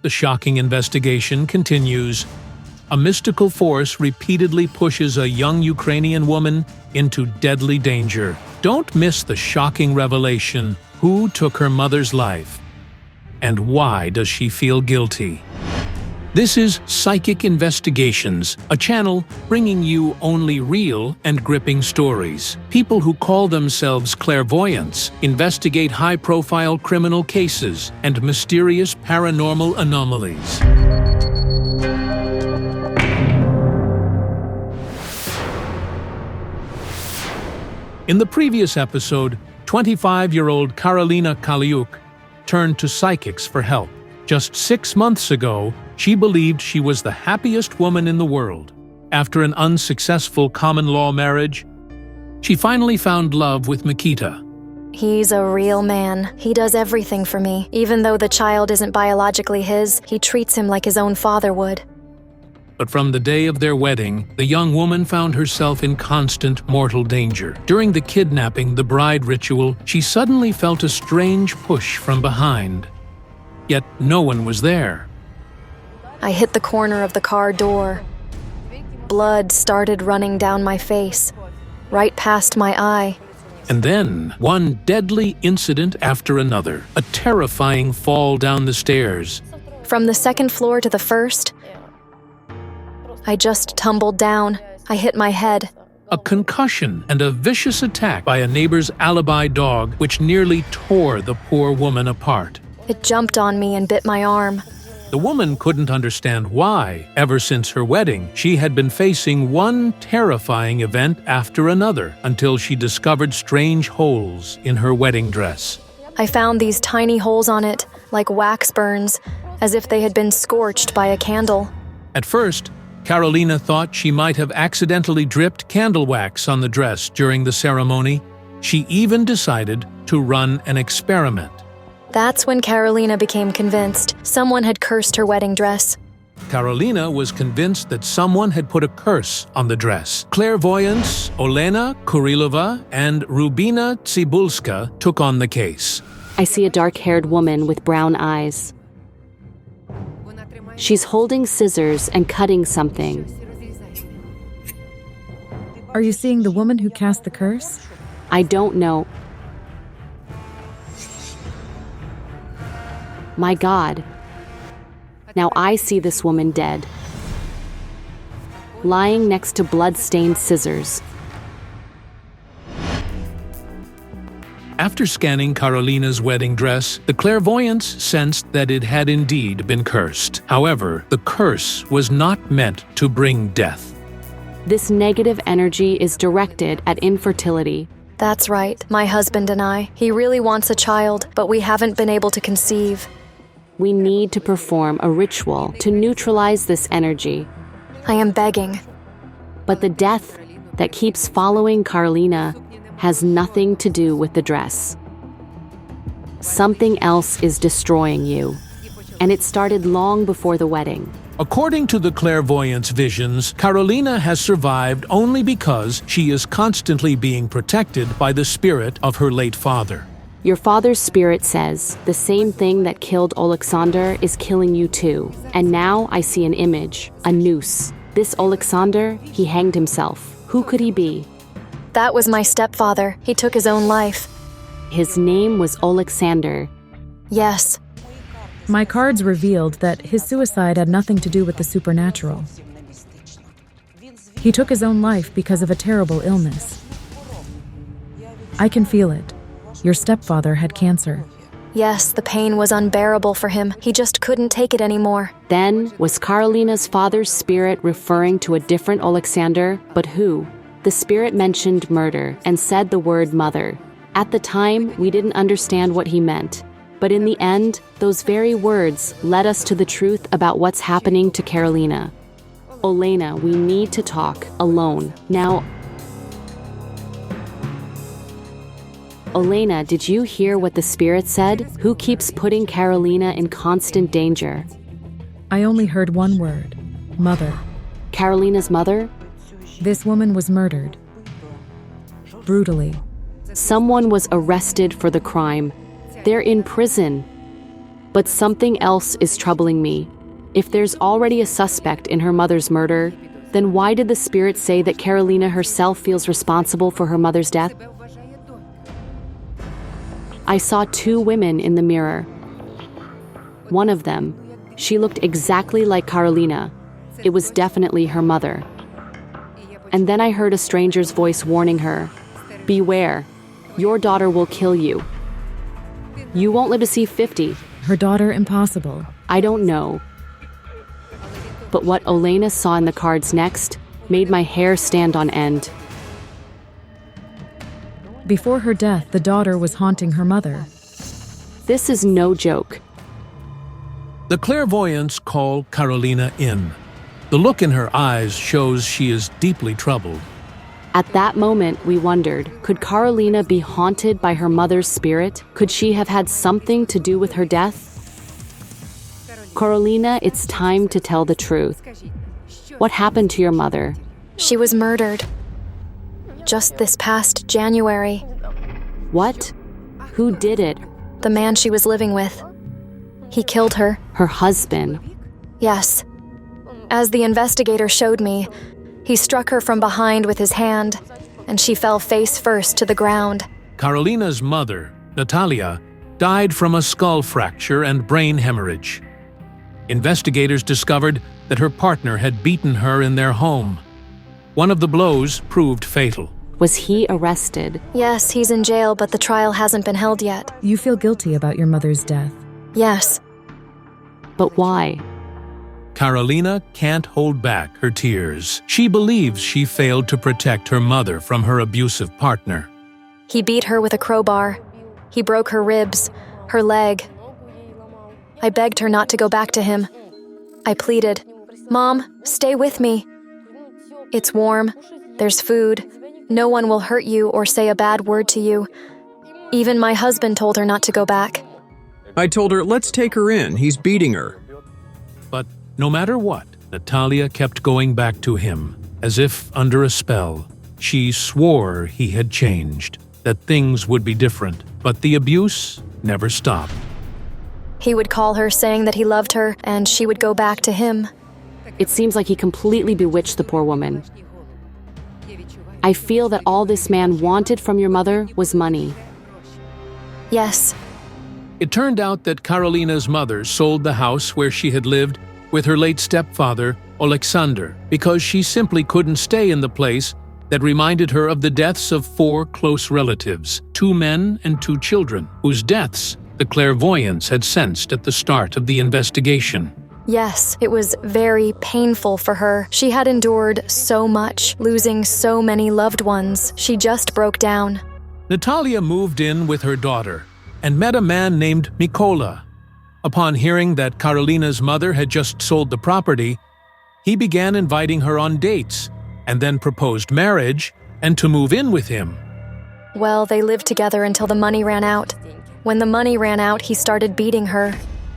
The shocking investigation continues. A mystical force repeatedly pushes a young Ukrainian woman into deadly danger. Don't miss the shocking revelation: who took her mother's life? And why does she feel guilty? This is Psychic Investigations, a channel bringing you only real and gripping stories. People who call themselves clairvoyants investigate high-profile criminal cases and mysterious paranormal anomalies. In the previous episode, 25-year-old Karolina turned to psychics for help. Just 6 months ago, she believed she was the happiest woman in the world. After an unsuccessful common-law marriage, she finally found love with Mikita. He's a real man. He does everything for me. Even though the child isn't biologically his, he treats him like his own father would. But from the day of their wedding, the young woman found herself in constant mortal danger. During the kidnapping, the bride ritual, she suddenly felt a strange push from behind. Yet no one was there. I hit the corner of the car door. Blood started running down my face, right past my eye. And then, one deadly incident after another. A terrifying fall down the stairs. From the second floor to the first, I just tumbled down. I hit my head. A concussion and a vicious attack by a neighbor's alibi dog, which nearly tore the poor woman apart. It jumped on me and bit my arm. The woman couldn't understand why. Ever since her wedding, she had been facing one terrifying event after another until she discovered strange holes in her wedding dress. I found these tiny holes on it, like wax burns, as if they had been scorched by a candle. At first, Karolina thought she might have accidentally dripped candle wax on the dress during the ceremony. She even decided to run an experiment. That's when Karolina became convinced someone had cursed her wedding dress. Karolina was convinced that someone had put a curse on the dress. Clairvoyants Olena Kurilova and Rubina Tsibulska took on the case. I see a dark-haired woman with brown eyes. She's holding scissors and cutting something. Are you seeing the woman who cast the curse? I don't know. My God. Now I see this woman dead, lying next to blood-stained scissors. After scanning Karolina's wedding dress, the clairvoyants sensed that it had indeed been cursed. However, the curse was not meant to bring death. This negative energy is directed at infertility. That's right, my husband and I. He really wants a child, but we haven't been able to conceive. We need to perform a ritual to neutralize this energy. I am begging. But the death that keeps following Karolina has nothing to do with the dress. Something else is destroying you, and it started long before the wedding. According to the clairvoyant's visions, Karolina has survived only because she is constantly being protected by the spirit of her late father. Your father's spirit says the same thing that killed Alexander is killing you too. And now I see an image, a noose. This Alexander, he hanged himself. Who could he be? That was my stepfather. He took his own life. His name was Alexander. Yes. My cards revealed that his suicide had nothing to do with the supernatural. He took his own life because of a terrible illness. I can feel it. Your stepfather had cancer. Yes, the pain was unbearable for him. He just couldn't take it anymore. Then, was Karolina's father's spirit referring to a different Alexander? But who? The spirit mentioned murder and said the word mother. At the time, we didn't understand what he meant. But in the end, those very words led us to the truth about what's happening to Karolina. Olena, we need to talk, alone. Now, Olena, did you hear what the spirit said? Who keeps putting Karolina in constant danger? I only heard one word. Mother. Karolina's mother? This woman was murdered. Brutally. Someone was arrested for the crime. They're in prison. But something else is troubling me. If there's already a suspect in her mother's murder, then why did the spirit say that Karolina herself feels responsible for her mother's death? I saw two women in the mirror. One of them, she looked exactly like Karolina. It was definitely her mother. And then I heard a stranger's voice warning her, "Beware, your daughter will kill you. You won't live to see 50. Her daughter, impossible. I don't know." But what Olena saw in the cards next made my hair stand on end. Before her death, the daughter was haunting her mother. This is no joke. The clairvoyants call Karolina in. The look in her eyes shows she is deeply troubled. At that moment, we wondered, could Karolina be haunted by her mother's spirit? Could she have had something to do with her death? Karolina, it's time to tell the truth. What happened to your mother? She was murdered. Just this past January. What? Who did it? The man she was living with. He killed her. Her husband. Yes. As the investigator showed me, he struck her from behind with his hand, and she fell face first to the ground. Karolina's mother, Natalia, died from a skull fracture and brain hemorrhage. Investigators discovered that her partner had beaten her in their home. One of the blows proved fatal. Was he arrested? Yes, he's in jail, but the trial hasn't been held yet. You feel guilty about your mother's death. Yes. But why? Karolina can't hold back her tears. She believes she failed to protect her mother from her abusive partner. He beat her with a crowbar. He broke her ribs, her leg. I begged her not to go back to him. I pleaded, "Mom, stay with me. It's warm. There's food. No one will hurt you or say a bad word to you." Even my husband told her not to go back. I told her, let's take her in. He's beating her. But no matter what, Natalia kept going back to him, as if under a spell. She swore he had changed, that things would be different, but the abuse never stopped. He would call her saying that he loved her, and she would go back to him. It seems like he completely bewitched the poor woman. I feel that all this man wanted from your mother was money. Yes. It turned out that Karolina's mother sold the house where she had lived with her late stepfather, Alexander, because she simply couldn't stay in the place that reminded her of the deaths of 4 close relatives, 2 men and 2 children, whose deaths the clairvoyants had sensed at the start of the investigation. Yes, it was very painful for her. She had endured so much, losing so many loved ones. She just broke down. Natalia moved in with her daughter and met a man named Mikola. Upon hearing that Karolina's mother had just sold the property, he began inviting her on dates and then proposed marriage and to move in with him. Well, they lived together until the money ran out. When the money ran out, he started beating her.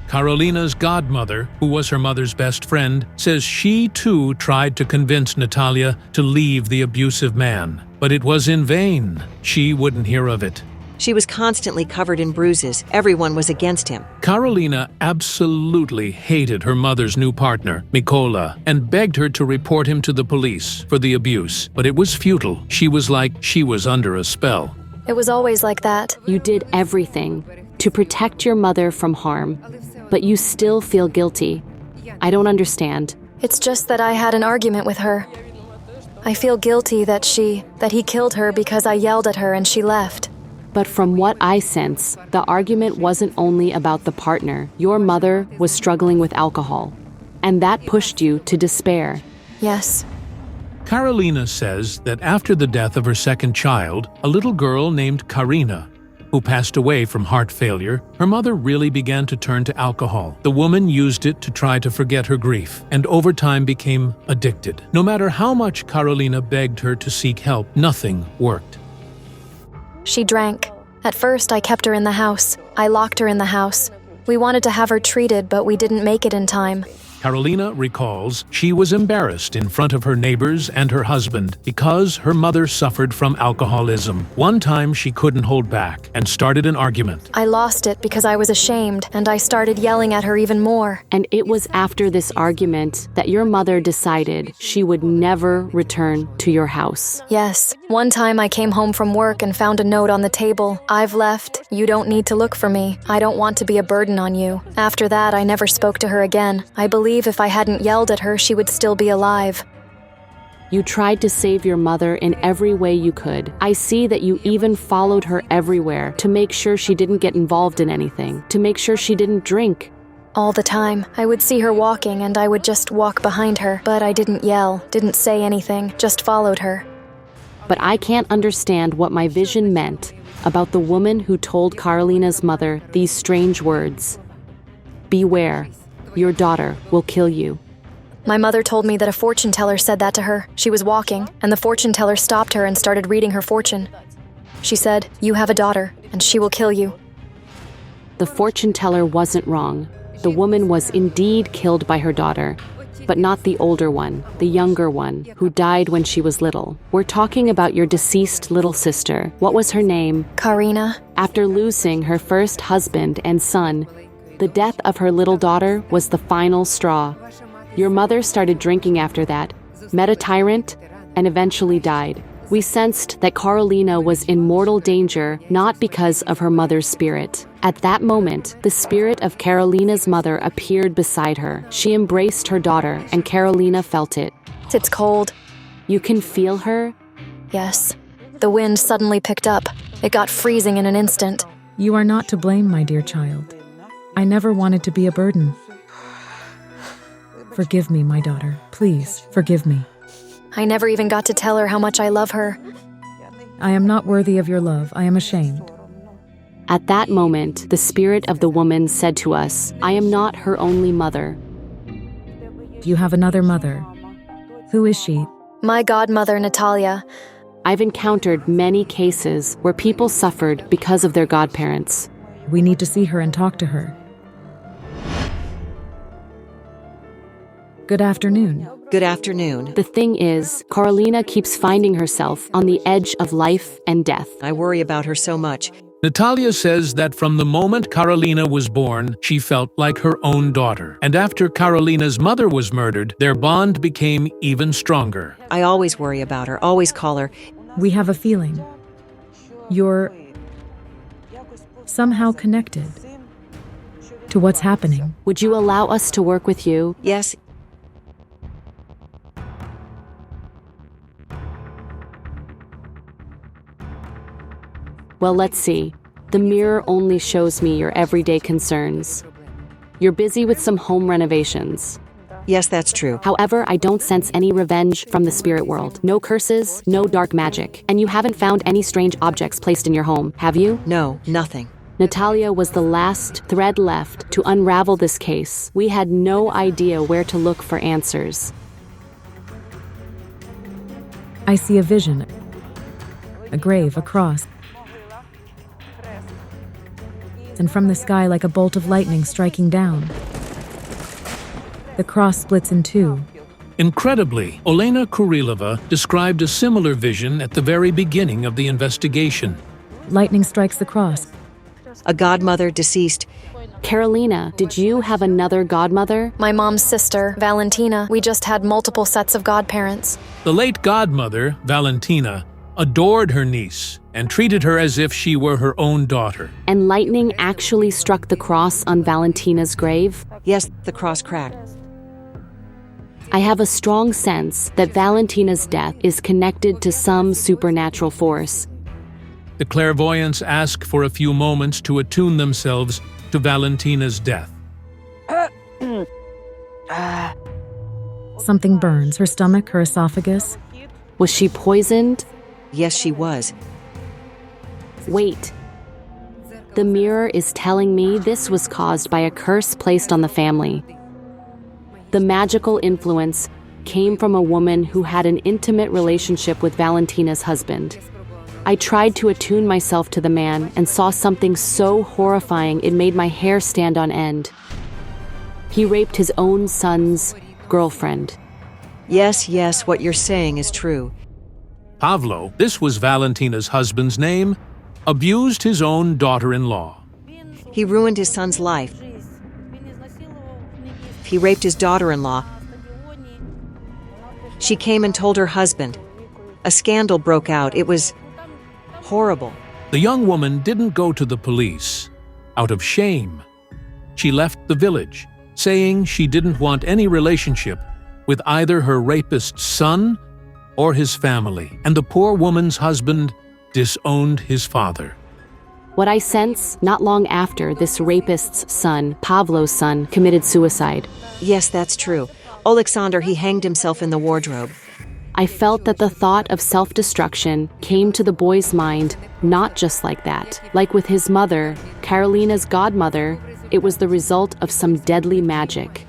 Karolina's godmother, who was her mother's best friend, says she too tried to convince Natalia to leave the abusive man, but it was in vain. She wouldn't hear of it. She was constantly covered in bruises. Everyone was against him. Karolina absolutely hated her mother's new partner, Mikola, and begged her to report him to the police for the abuse, but it was futile. She was like she was under a spell. It was always like that. You did everything to protect your mother from harm, but you still feel guilty. I don't understand. It's just that I had an argument with her. I feel guilty that he killed her because I yelled at her and she left. But from what I sense, the argument wasn't only about the partner. Your mother was struggling with alcohol, and that pushed you to despair. Yes. Karolina says that after the death of her second child, a little girl named Karina, who passed away from heart failure, her mother really began to turn to alcohol. The woman used it to try to forget her grief, and over time became addicted. No matter how much Karolina begged her to seek help, nothing worked. She drank. At first, I kept her in the house. I locked her in the house. We wanted to have her treated, but we didn't make it in time. Karolina recalls she was embarrassed in front of her neighbors and her husband because her mother suffered from alcoholism. One time she couldn't hold back and started an argument. I lost it because I was ashamed, and I started yelling at her even more. And it was after this argument that your mother decided she would never return to your house. Yes. One time I came home from work and found a note on the table. I've left. You don't need to look for me. I don't want to be a burden on you. After that, I never spoke to her again. I believe if I hadn't yelled at her, she would still be alive. You tried to save your mother in every way you could. I see that you even followed her everywhere to make sure she didn't get involved in anything, to make sure she didn't drink. All the time. I would see her walking and I would just walk behind her, but I didn't yell, didn't say anything, just followed her. But I can't understand what my vision meant about the woman who told Karolina's mother these strange words. Beware, your daughter will kill you. My mother told me that a fortune teller said that to her. She was walking, and the fortune teller stopped her and started reading her fortune. She said, "You have a daughter, and she will kill you." The fortune teller wasn't wrong. The woman was indeed killed by her daughter, but not the older one, the younger one, who died when she was little. We're talking about your deceased little sister. What was her name? Karina. After losing her first husband and son, the death of her little daughter was the final straw. Your mother started drinking after that, met a tyrant, and eventually died. We sensed that Karolina was in mortal danger not because of her mother's spirit. At that moment, the spirit of Karolina's mother appeared beside her. She embraced her daughter, and Karolina felt it. It's cold. You can feel her? Yes. The wind suddenly picked up. It got freezing in an instant. You are not to blame, my dear child. I never wanted to be a burden. Forgive me, my daughter. Please, forgive me. I never even got to tell her how much I love her. I am not worthy of your love. I am ashamed. At that moment, the spirit of the woman said to us, I am not her only mother. You have another mother. Who is she? My godmother, Natalia. I've encountered many cases where people suffered because of their godparents. We need to see her and talk to her. Good afternoon. Good afternoon. The thing is, Karolina keeps finding herself on the edge of life and death. I worry about her so much. Natalia says that from the moment Karolina was born, she felt like her own daughter. And after Karolina's mother was murdered, their bond became even stronger. I always worry about her, always call her. We have a feeling. You're somehow connected to what's happening. Would you allow us to work with you? Yes. Well, let's see. The mirror only shows me your everyday concerns. You're busy with some home renovations. Yes, that's true. However, I don't sense any revenge from the spirit world. No curses, no dark magic. And you haven't found any strange objects placed in your home, have you? No, nothing. Natalia was the last thread left to unravel this case. We had no idea where to look for answers. I see a vision, a grave, a cross, and from the sky like a bolt of lightning striking down. The cross splits in two. Incredibly, Olena Kurilova described a similar vision at the very beginning of the investigation. Lightning strikes the cross. A godmother deceased. Karolina, did you have another godmother? My mom's sister, Valentina. We just had multiple sets of godparents. The late godmother, Valentina, adored her niece and treated her as if she were her own daughter. And lightning actually struck the cross on Valentina's grave? Yes, the cross cracked. I have a strong sense that Valentina's death is connected to some supernatural force. The clairvoyants ask for a few moments to attune themselves to Valentina's death. Something burns her stomach, her esophagus. Was she poisoned? Yes, she was. Wait. The mirror is telling me this was caused by a curse placed on the family. The magical influence came from a woman who had an intimate relationship with Valentina's husband. I tried to attune myself to the man and saw something so horrifying it made my hair stand on end. He raped his own son's girlfriend. Yes, what you're saying is true. Pavlo, this was Valentina's husband's name, abused his own daughter-in-law. He ruined his son's life. He raped his daughter-in-law. She came and told her husband. A scandal broke out. It was horrible. The young woman didn't go to the police. Out of shame, she left the village, saying she didn't want any relationship with either her rapist's son or his family, and the poor woman's husband disowned his father. What I sense, not long after this rapist's son, Pavlo's son, committed suicide. Yes, that's true. Alexander, he hanged himself in the wardrobe. I felt that the thought of self-destruction came to the boy's mind not just like that. Like with his mother, Karolina's godmother, it was the result of some deadly magic.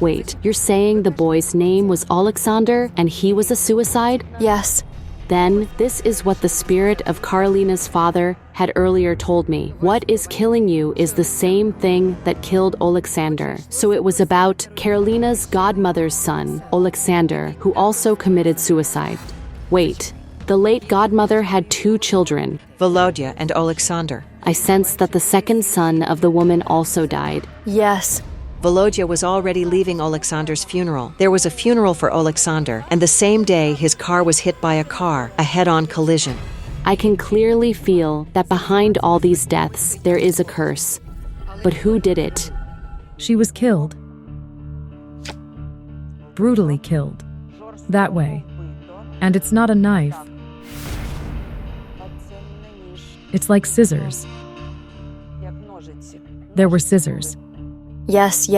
Wait, you're saying the boy's name was Alexander and he was a suicide? Yes. Then, this is what the spirit of Karolina's father had earlier told me. What is killing you is the same thing that killed Alexander. So it was about Karolina's godmother's son, Alexander, who also committed suicide. Wait, the late godmother had 2 children. Volodya and Alexander. I sensed that the second son of the woman also died. Yes. Volodya was already leaving Alexander's funeral. There was a funeral for Alexander, and the same day his car was hit by a car, a head-on collision. I can clearly feel that behind all these deaths there is a curse. But who did it? She was killed. Brutally killed. That way. And it's not a knife. It's like scissors. There were scissors. Yes.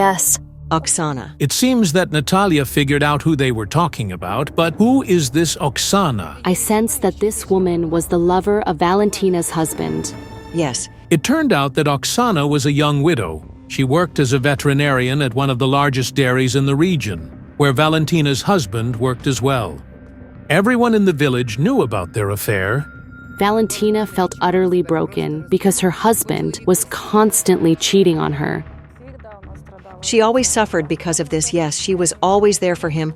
Oksana. It seems that Natalia figured out who they were talking about, but who is this Oksana? I sense that this woman was the lover of Valentina's husband. Yes. It turned out that Oksana was a young widow. She worked as a veterinarian at one of the largest dairies in the region, where Valentina's husband worked as well. Everyone in the village knew about their affair. Valentina felt utterly broken because her husband was constantly cheating on her. She always suffered because of this. Yes, she was always there for him,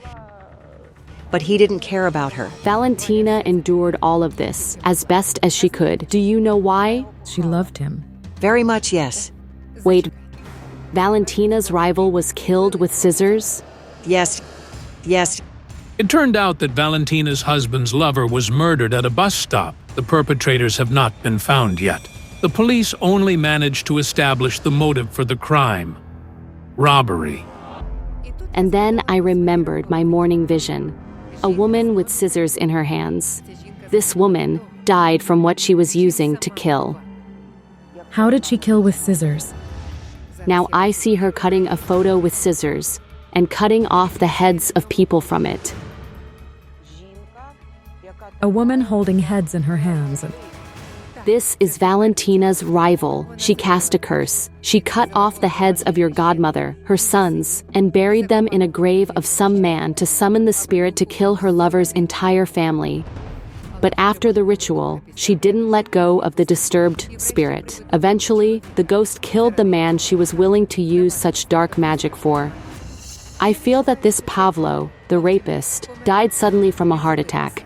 but he didn't care about her. Valentina endured all of this as best as she could. Do you know why? She loved him. Very much, yes. Wait, Valentina's rival was killed with scissors? Yes. It turned out that Valentina's husband's lover was murdered at a bus stop. The perpetrators have not been found yet. The police only managed to establish the motive for the crime: robbery. And then I remembered my morning vision. A woman with scissors in her hands. This woman died from what she was using to kill. How did she kill with scissors? Now I see her cutting a photo with scissors and cutting off the heads of people from it. A woman holding heads in her hands. This is Valentina's rival. She cast a curse. She cut off the heads of your godmother, her sons, and buried them in a grave of some man to summon the spirit to kill her lover's entire family. But after the ritual, she didn't let go of the disturbed spirit. Eventually, the ghost killed the man she was willing to use such dark magic for. I feel that this Pavlo, the rapist, died suddenly from a heart attack.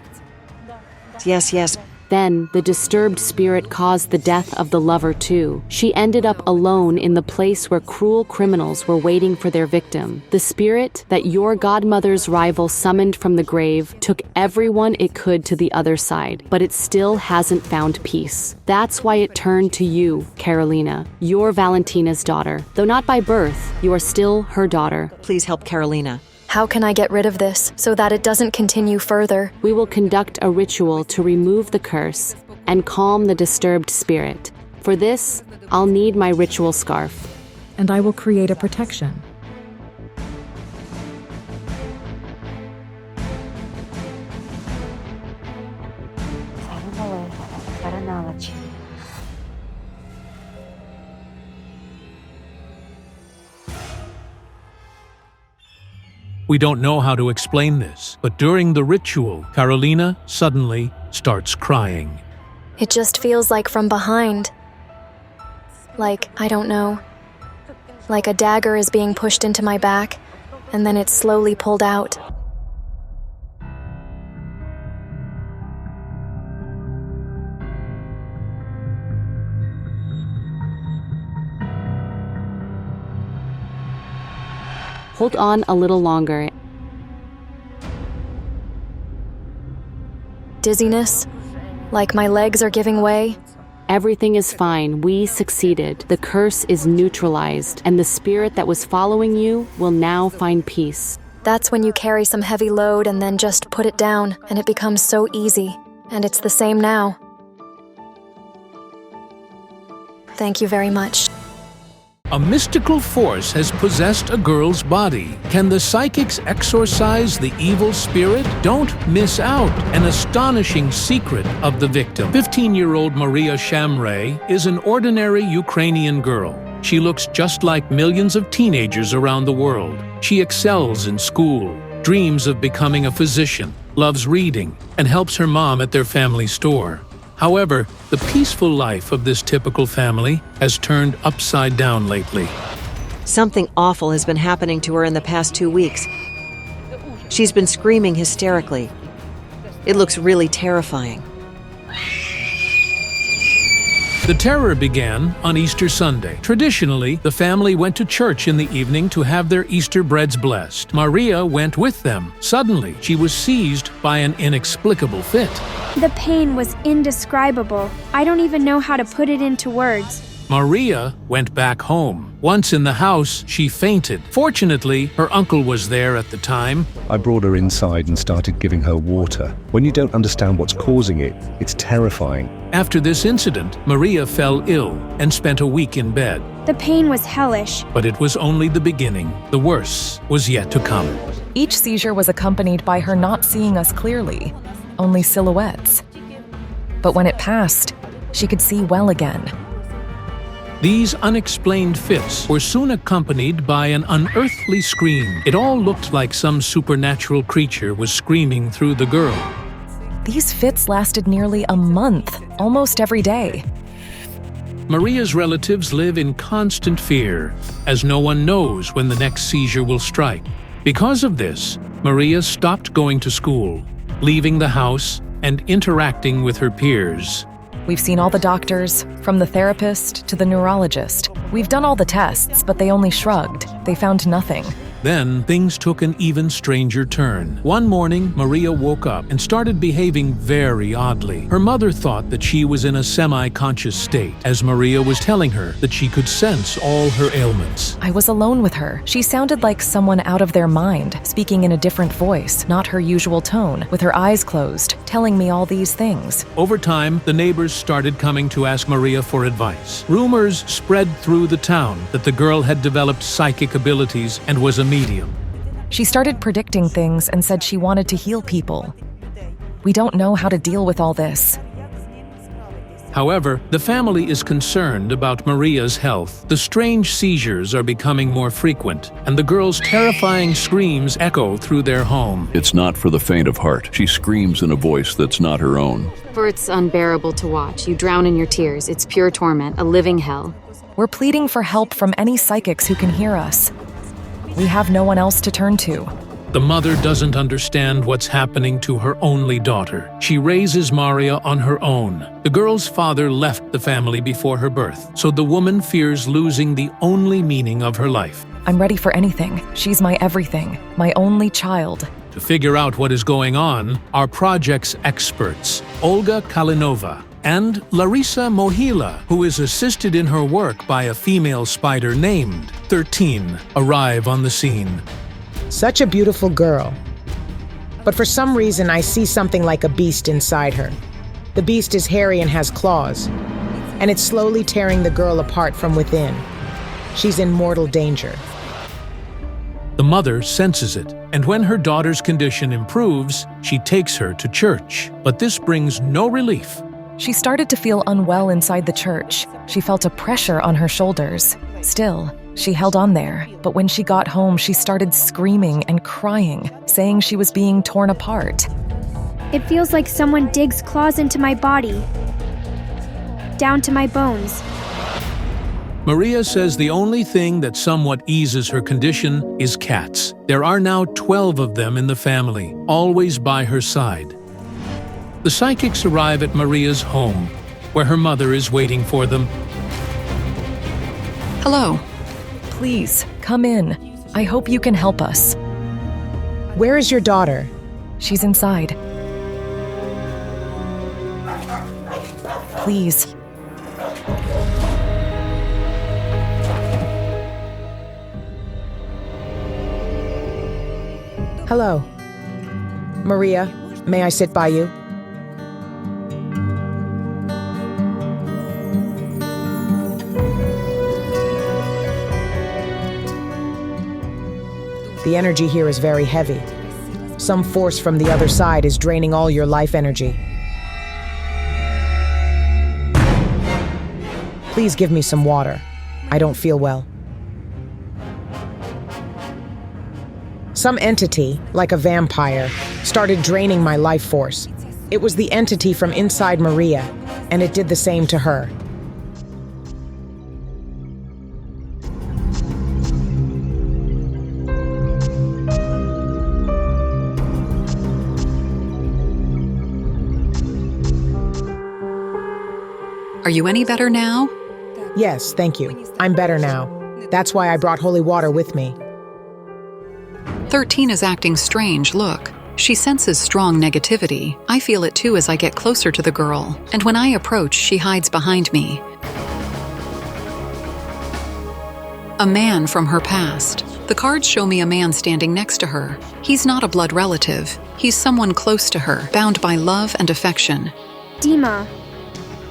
Yes. Then, the disturbed spirit caused the death of the lover too. She ended up alone in the place where cruel criminals were waiting for their victim. The spirit that your godmother's rival summoned from the grave took everyone it could to the other side, but it still hasn't found peace. That's why it turned to you, Karolina. You're Valentina's daughter. Though not by birth, you are still her daughter. Please help Karolina. How can I get rid of this so that it doesn't continue further? We will conduct a ritual to remove the curse and calm the disturbed spirit. For this, I'll need my ritual scarf. And I will create a protection. We don't know how to explain this, but during the ritual, Karolina suddenly starts crying. It just feels like from behind. Like, I don't know. like a dagger is being pushed into my back, and then it's slowly pulled out. Hold on a little longer. Dizziness, like my legs are giving way. Everything is fine. We succeeded. The curse is neutralized, and the spirit that was following you will now find peace. That's when you carry some heavy load and then just put it down, and it becomes so easy. And it's the same now. Thank you very much. A mystical force has possessed a girl's body. Can the psychics exorcise the evil spirit? Don't miss out. An astonishing secret of the victim. 15-year-old Maria Shamray is an ordinary Ukrainian girl. She looks just like millions of teenagers around the world. She excels in school, dreams of becoming a physician, loves reading, and helps her mom at their family store. However, the peaceful life of this typical family has turned upside down lately. Something awful has been happening to her in the past 2 weeks. She's been screaming hysterically. It looks really terrifying. The terror began on Easter Sunday. Traditionally, the family went to church in the evening to have their Easter breads blessed. Maria went with them. Suddenly, she was seized by an inexplicable fit. The pain was indescribable. I don't even know how to put it into words. Maria went back home. Once in the house, she fainted. Fortunately, her uncle was there at the time. I brought her inside and started giving her water. When you don't understand what's causing it, it's terrifying. After this incident, Maria fell ill and spent a week in bed. The pain was hellish. But it was only the beginning. The worst was yet to come. Each seizure was accompanied by her not seeing us clearly, only silhouettes. But when it passed, she could see well again. These unexplained fits were soon accompanied by an unearthly scream. It all looked like some supernatural creature was screaming through the girl. These fits lasted nearly a month, almost every day. Maria's relatives live in constant fear, as no one knows when the next seizure will strike. Because of this, Maria stopped going to school, leaving the house, and interacting with her peers. We've seen all the doctors, from the therapist to the neurologist. We've done all the tests, but they only shrugged. They found nothing. Then, things took an even stranger turn. One morning, Maria woke up and started behaving very oddly. Her mother thought that she was in a semi-conscious state, as Maria was telling her that she could sense all her ailments. I was alone with her. She sounded like someone out of their mind, speaking in a different voice, not her usual tone, with her eyes closed, telling me all these things. Over time, the neighbors started coming to ask Maria for advice. Rumors spread through the town that the girl had developed psychic abilities and was a medium. She started predicting things and said she wanted to heal people. We don't know how to deal with all this. However, the family is concerned about Maria's health. The strange seizures are becoming more frequent, and the girl's terrifying screams echo through their home. It's not for the faint of heart. She screams in a voice that's not her own. For it's unbearable to watch. You drown in your tears. It's pure torment, a living hell. We're pleading for help from any psychics who can hear us. We have no one else to turn to. The mother doesn't understand what's happening to her only daughter. She raises Maria on her own. The girl's father left the family before her birth, so the woman fears losing the only meaning of her life. I'm ready for anything. She's my everything, my only child. To figure out what is going on, our project's experts, Olga Kalinova and Larissa Mohila, who is assisted in her work by a female spider named 13, arrive on the scene. Such a beautiful girl. But for some reason, I see something like a beast inside her. The beast is hairy and has claws, and it's slowly tearing the girl apart from within. She's in mortal danger. The mother senses it, and when her daughter's condition improves, she takes her to church. But this brings no relief. She started to feel unwell inside the church. She felt a pressure on her shoulders. Still, she held on there, but when she got home, she started screaming and crying, saying she was being torn apart. It feels like someone digs claws into my body, down to my bones. Maria says the only thing that somewhat eases her condition is cats. There are now 12 of them in the family, always by her side. The psychics arrive at Maria's home, where her mother is waiting for them. Hello. Please, come in. I hope you can help us. Where is your daughter? She's inside. Please. Hello. Maria, may I sit by you? The energy here is very heavy. Some force from the other side is draining all your life energy. Please give me some water. I don't feel well. Some entity, like a vampire, started draining my life force. It was the entity from inside Maria, and it did the same to her. Are you any better now? Yes, thank you. I'm better now. That's why I brought holy water with me. 13 is acting strange, look. She senses strong negativity. I feel it too as I get closer to the girl, and when I approach, she hides behind me. A man from her past. The cards show me a man standing next to her. He's not a blood relative. He's someone close to her, bound by love and affection. Dima.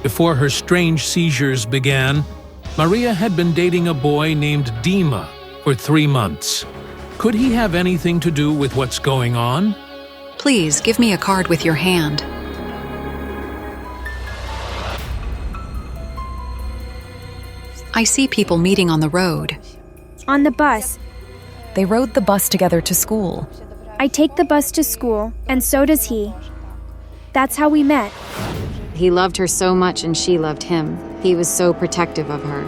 Before her strange seizures began, Maria had been dating a boy named Dima for 3 months. Could he have anything to do with what's going on? Please, give me a card with your hand. I see people meeting on the road. On the bus. They rode the bus together to school. I take the bus to school, and so does he. That's how we met. He loved her so much and she loved him. He was so protective of her.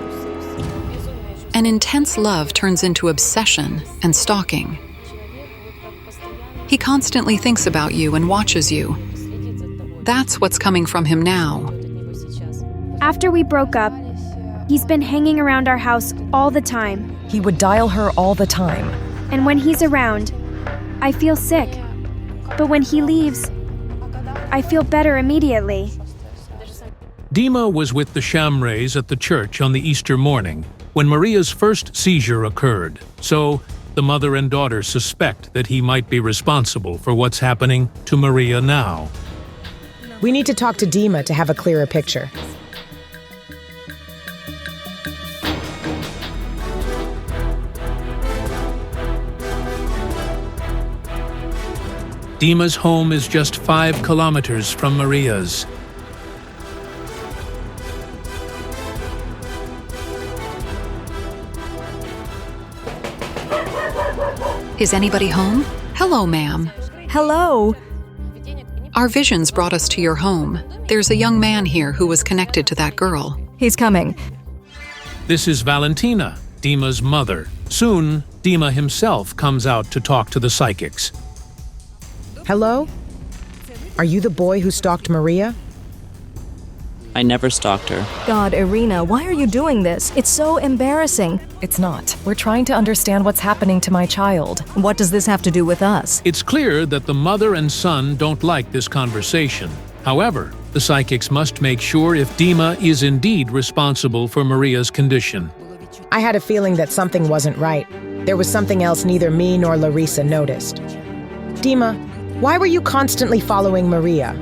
An intense love turns into obsession and stalking. He constantly thinks about you and watches you. That's what's coming from him now. After we broke up, he's been hanging around our house all the time. He would dial her all the time. And when he's around, I feel sick. But when he leaves, I feel better immediately. Dima was with the Shamrays at the church on the Easter morning when Maria's first seizure occurred, so the mother and daughter suspect that he might be responsible for what's happening to Maria now. We need to talk to Dima to have a clearer picture. Dima's home is just 5 kilometers from Maria's. Is anybody home? Hello, ma'am. Hello. Our visions brought us to your home. There's a young man here who was connected to that girl. He's coming. This is Valentina, Dima's mother. Soon, Dima himself comes out to talk to the psychics. Hello? Are you the boy who stalked Maria? I never stalked her. God, Irina, why are you doing this? It's so embarrassing. It's not. We're trying to understand what's happening to my child. What does this have to do with us? It's clear that the mother and son don't like this conversation. However, the psychics must make sure if Dima is indeed responsible for Maria's condition. I had a feeling that something wasn't right. There was something else neither me nor Larissa noticed. Dima, why were you constantly following Maria?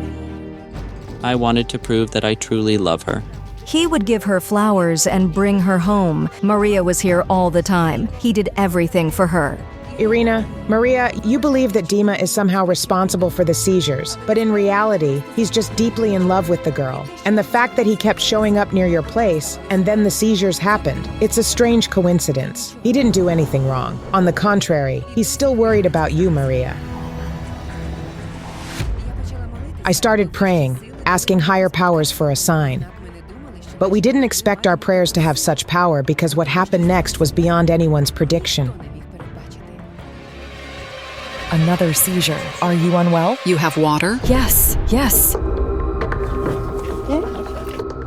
I wanted to prove that I truly love her. He would give her flowers and bring her home. Maria was here all the time. He did everything for her. Irina, Maria, you believe that Dima is somehow responsible for the seizures, but in reality, he's just deeply in love with the girl. And the fact that he kept showing up near your place, and then the seizures happened, it's a strange coincidence. He didn't do anything wrong. On the contrary, he's still worried about you, Maria. I started praying, asking higher powers for a sign. But we didn't expect our prayers to have such power because what happened next was beyond anyone's prediction. Another seizure. Are you unwell? You have water? Yes, yes.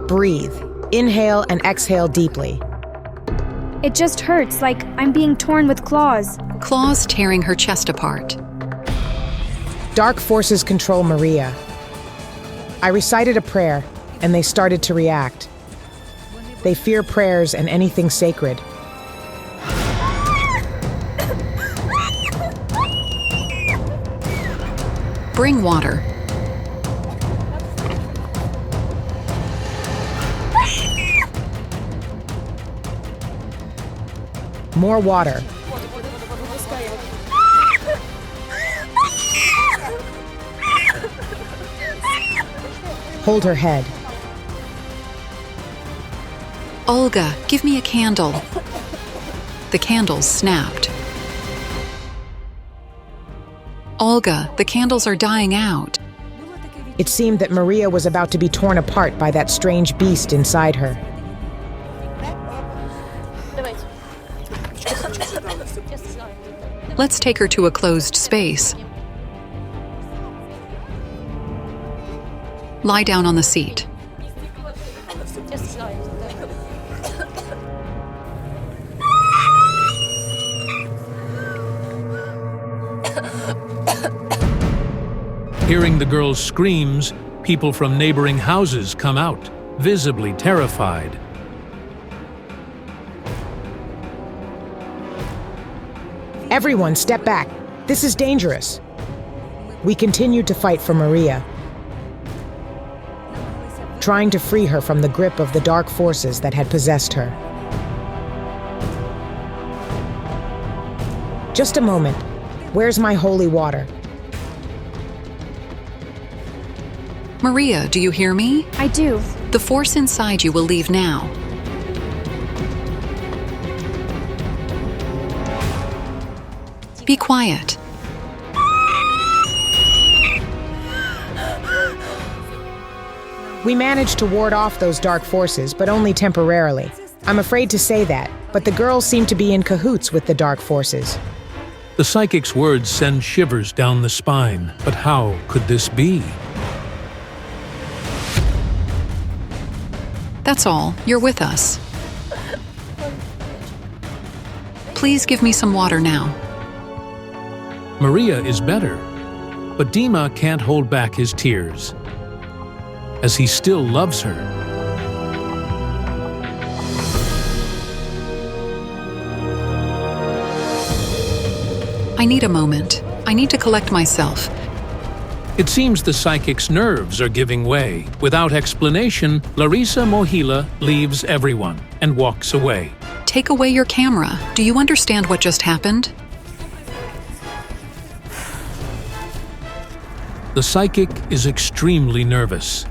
Breathe. Inhale and exhale deeply. It just hurts, like I'm being torn with claws. Claws tearing her chest apart. Dark forces control Maria. I recited a prayer, and they started to react. They fear prayers and anything sacred. Bring water. More water. Hold her head. Olga, give me a candle. The candles snapped. Olga, the candles are dying out. It seemed that Maria was about to be torn apart by that strange beast inside her. Let's take her to a closed space. Lie down on the seat. Hearing the girl's screams, people from neighboring houses come out, visibly terrified. Everyone, step back. This is dangerous. We continued to fight for Maria, trying to free her from the grip of the dark forces that had possessed her. Just a moment. Where's my holy water? Maria, do you hear me? I do. The force inside you will leave now. Be quiet. We managed to ward off those dark forces, but only temporarily. I'm afraid to say that, but the girls seem to be in cahoots with the dark forces. The psychic's words send shivers down the spine. But how could this be? That's all. You're with us. Please give me some water now. Maria is better, but Dima can't hold back his tears, as he still loves her. I need a moment. I need to collect myself. It seems the psychic's nerves are giving way. Without explanation, Larissa Mohila leaves everyone and walks away. Take away your camera. Do you understand what just happened? The psychic is extremely nervous.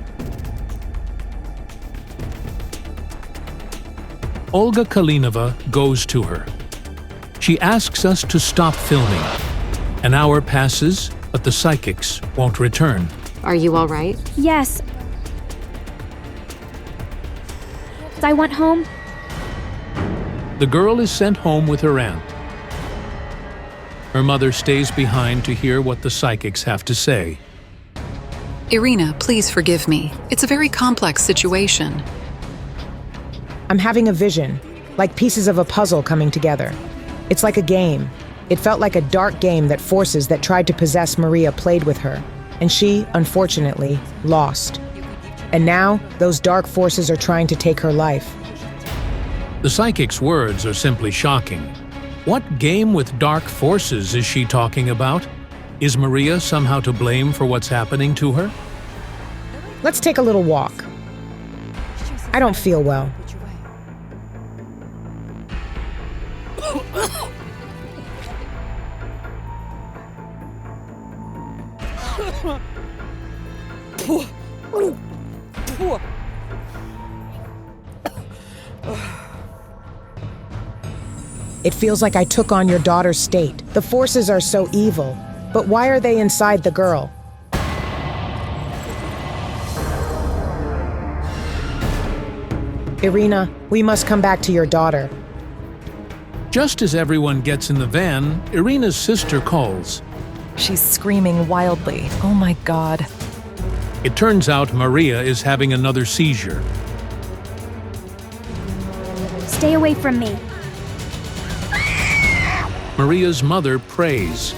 Olga Kalinova goes to her. She asks us to stop filming. An hour passes, but the psychics won't return. Are you all right? Yes. I want home. The girl is sent home with her aunt. Her mother stays behind to hear what the psychics have to say. Irina, please forgive me. It's a very complex situation. I'm having a vision, like pieces of a puzzle coming together. It's like a game. It felt like a dark game that forces that tried to possess Maria played with her, and she, unfortunately, lost. And now, those dark forces are trying to take her life. The psychic's words are simply shocking. What game with dark forces is she talking about? Is Maria somehow to blame for what's happening to her? Let's take a little walk. I don't feel well. It feels like I took on your daughter's state. The forces are so evil, but why are they inside the girl? Irina, we must come back to your daughter. Just as everyone gets in the van, Irina's sister calls. She's screaming wildly. Oh my God. It turns out Maria is having another seizure. Stay away from me. Maria's mother prays.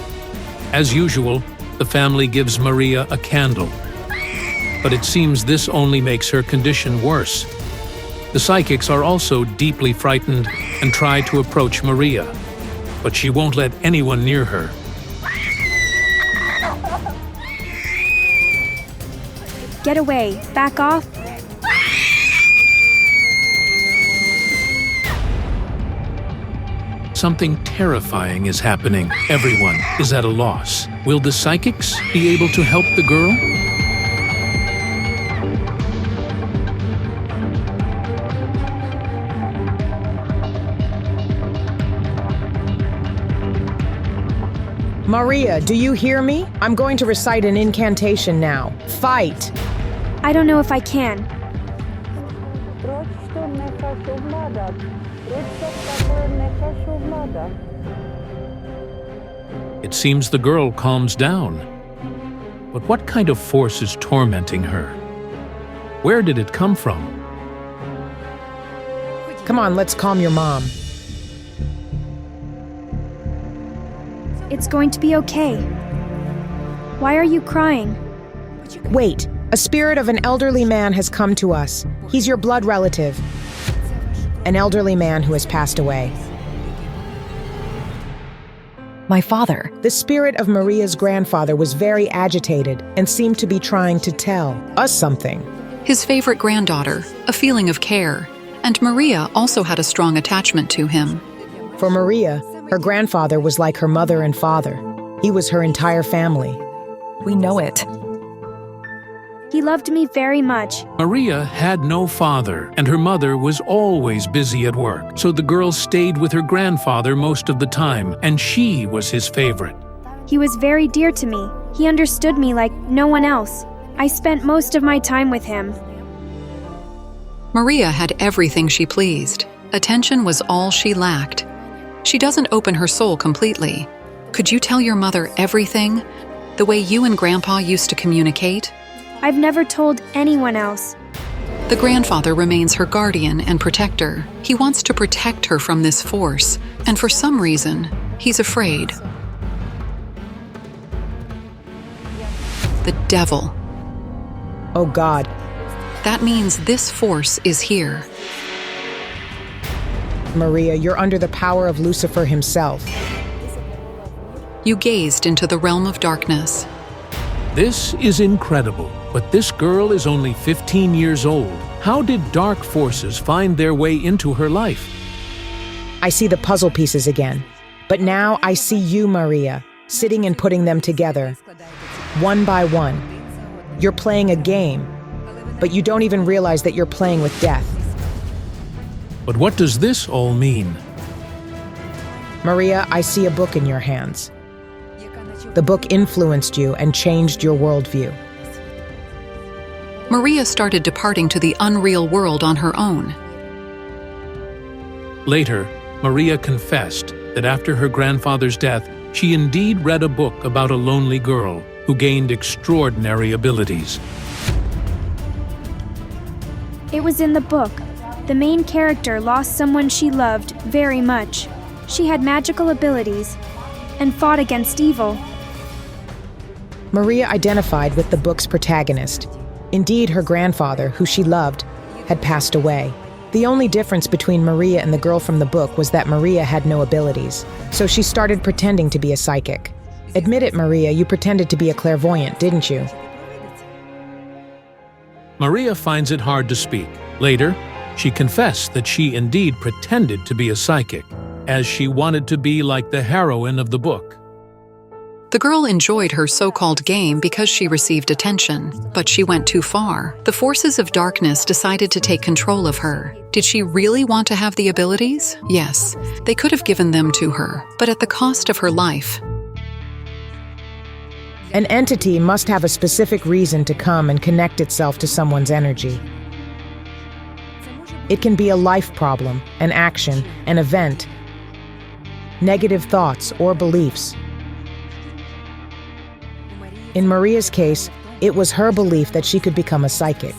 As usual, the family gives Maria a candle. But it seems this only makes her condition worse. The psychics are also deeply frightened and try to approach Maria, but she won't let anyone near her. Get away. Back off. Something terrifying is happening. Everyone is at a loss. Will the psychics be able to help the girl? Maria, do you hear me? I'm going to recite an incantation now. Fight! I don't know if I can. It seems the girl calms down. But what kind of force is tormenting her? Where did it come from? Come on, let's calm your mom. It's going to be okay. Why are you crying? Wait, a spirit of an elderly man has come to us. He's your blood relative. An elderly man who has passed away. My father. The spirit of Maria's grandfather was very agitated and seemed to be trying to tell us something. His favorite granddaughter, a feeling of care, and Maria also had a strong attachment to him. For Maria, her grandfather was like her mother and father. He was her entire family. We know it. He loved me very much. Maria had no father, and her mother was always busy at work, so the girl stayed with her grandfather most of the time, and she was his favorite. He was very dear to me. He understood me like no one else. I spent most of my time with him. Maria had everything she pleased. Attention was all she lacked. She doesn't open her soul completely. Could you tell your mother everything? The way you and Grandpa used to communicate? I've never told anyone else. The grandfather remains her guardian and protector. He wants to protect her from this force, and for some reason, he's afraid. The devil. Oh God. That means this force is here. Maria, you're under the power of Lucifer himself. You gazed into the realm of darkness. This is incredible, but this girl is only 15 years old. How did dark forces find their way into her life? I see the puzzle pieces again. But now I see you, Maria, sitting and putting them together, one by one. You're playing a game, but you don't even realize that you're playing with death. But what does this all mean? Maria, I see a book in your hands. The book influenced you and changed your worldview. Maria started departing to the unreal world on her own. Later, Maria confessed that after her grandfather's death, she indeed read a book about a lonely girl who gained extraordinary abilities. It was in the book. The main character lost someone she loved very much. She had magical abilities and fought against evil. Maria identified with the book's protagonist. Indeed, her grandfather, who she loved, had passed away. The only difference between Maria and the girl from the book was that Maria had no abilities, so she started pretending to be a psychic. Admit it, Maria, you pretended to be a clairvoyant, didn't you? Maria finds it hard to speak. Later, she confessed that she indeed pretended to be a psychic, as she wanted to be like the heroine of the book. The girl enjoyed her so-called game because she received attention, but she went too far. The forces of darkness decided to take control of her. Did she really want to have the abilities? Yes, they could have given them to her, but at the cost of her life. An entity must have a specific reason to come and connect itself to someone's energy. It can be a life problem, an action, an event, negative thoughts or beliefs. In Maria's case, it was her belief that she could become a psychic.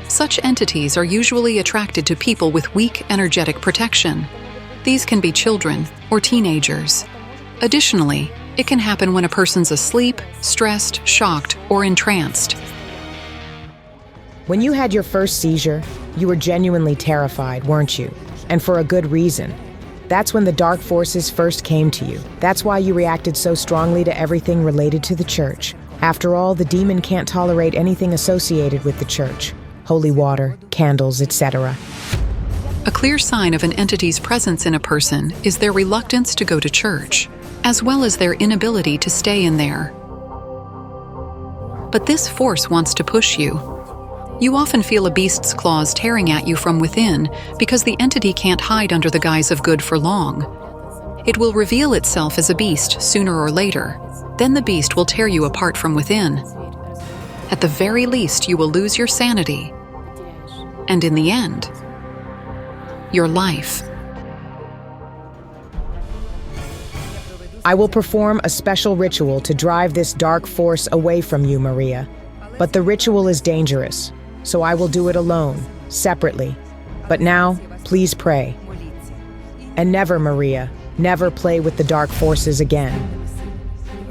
Such entities are usually attracted to people with weak energetic protection. These can be children or teenagers. Additionally, it can happen when a person's asleep, stressed, shocked, or entranced. When you had your first seizure, you were genuinely terrified, weren't you? And for a good reason. That's when the dark forces first came to you. That's why you reacted so strongly to everything related to the church. After all, the demon can't tolerate anything associated with the church. Holy water, candles, etc. A clear sign of an entity's presence in a person is their reluctance to go to church, as well as their inability to stay in there. But this force wants to push you. You often feel a beast's claws tearing at you from within because the entity can't hide under the guise of good for long. It will reveal itself as a beast sooner or later. Then the beast will tear you apart from within. At the very least, you will lose your sanity. And in the end, your life. I will perform a special ritual to drive this dark force away from you, Maria. But the ritual is dangerous, so I will do it alone, separately. But now, please pray. And never, Maria, never play with the dark forces again.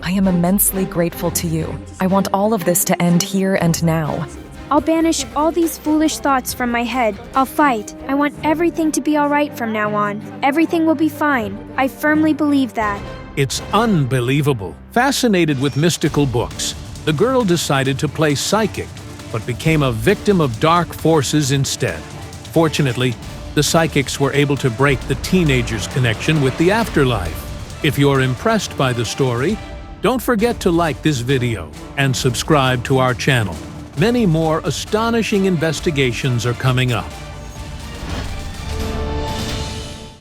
I am immensely grateful to you. I want all of this to end here and now. I'll banish all these foolish thoughts from my head. I'll fight. I want everything to be all right from now on. Everything will be fine. I firmly believe that. It's unbelievable. Fascinated with mystical books, the girl decided to play psychic, but became a victim of dark forces instead. Fortunately, the psychics were able to break the teenager's connection with the afterlife. If you're impressed by the story, don't forget to like this video and subscribe to our channel. Many more astonishing investigations are coming up.